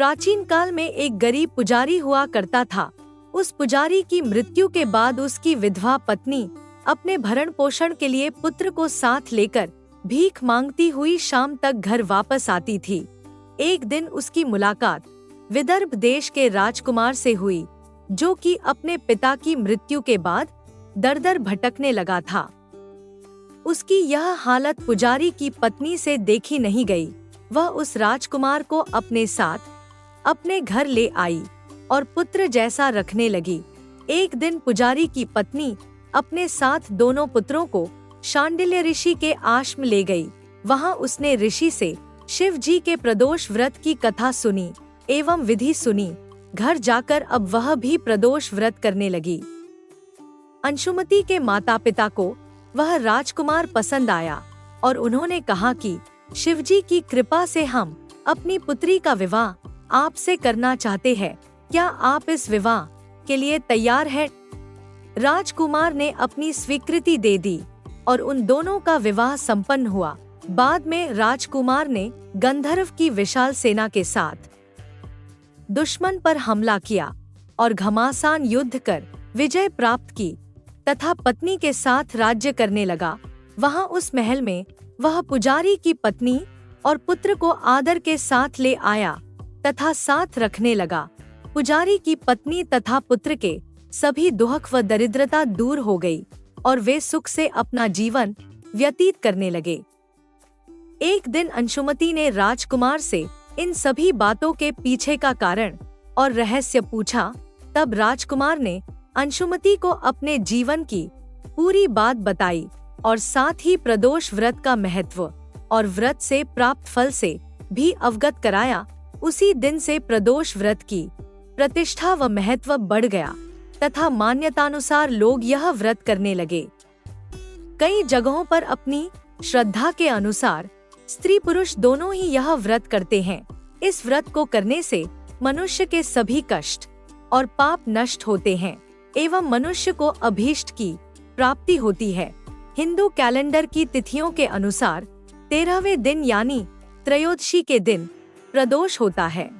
प्राचीन काल में एक गरीब पुजारी हुआ करता था। उस पुजारी की मृत्यु के बाद उसकी विधवा पत्नी अपने भरण पोषण के लिए पुत्र को साथ लेकर भीख मांगती हुई शाम तक घर वापस आती थी। एक दिन उसकी मुलाकात विदर्भ देश के राजकुमार से हुई, जो कि अपने पिता की मृत्यु के बाद दर-दर भटकने लगा था। उसकी यह हालत पुजारी की पत्नी से देखी नहीं गई। वह उस राजकुमार को अपने साथ अपने घर ले आई और पुत्र जैसा रखने लगी। एक दिन पुजारी की पत्नी अपने साथ दोनों पुत्रों को शांडिल्य ऋषि के आश्रम ले गई। वहां उसने ऋषि से शिव जी के प्रदोष व्रत की कथा सुनी एवं विधि सुनी। घर जाकर अब वह भी प्रदोष व्रत करने लगी। अंशुमति के माता पिता को वह राजकुमार पसंद आया और उन्होंने कहा कि शिवजी की कृपा से हम अपनी पुत्री का विवाह आपसे करना चाहते हैं। क्या आप इस विवाह के लिए तैयार हैं? राजकुमार ने अपनी स्वीकृति दे दी और उन दोनों का विवाह संपन्न हुआ। बाद में राजकुमार ने गंधर्व की विशाल सेना के साथ दुश्मन पर हमला किया और घमासान युद्ध कर विजय प्राप्त की तथा पत्नी के साथ राज्य करने लगा। वहां उस महल में वह पुजारी की पत्नी और पुत्र को आदर के साथ ले आया तथा साथ रखने लगा। पुजारी की पत्नी तथा पुत्र के सभी दुख व दरिद्रता दूर हो गई और वे सुख से अपना जीवन व्यतीत करने लगे। एक दिन अंशुमति ने राजकुमार से इन सभी बातों के पीछे का कारण और रहस्य पूछा। तब राजकुमार ने अंशुमति को अपने जीवन की पूरी बात बताई और साथ ही प्रदोष व्रत का महत्व और व्रत से प्राप्त फल से भी अवगत कराया। उसी दिन से प्रदोष व्रत की प्रतिष्ठा व महत्व बढ़ गया तथा मान्यतानुसार लोग यह व्रत करने लगे। कई जगहों पर अपनी श्रद्धा के अनुसार स्त्री पुरुष दोनों ही यह व्रत करते हैं। इस व्रत को करने से मनुष्य के सभी कष्ट और पाप नष्ट होते हैं एवं मनुष्य को अभीष्ट की प्राप्ति होती है। हिंदू कैलेंडर की तिथियों के अनुसार 13वें दिन यानी त्रयोदशी के दिन प्रदोष होता है।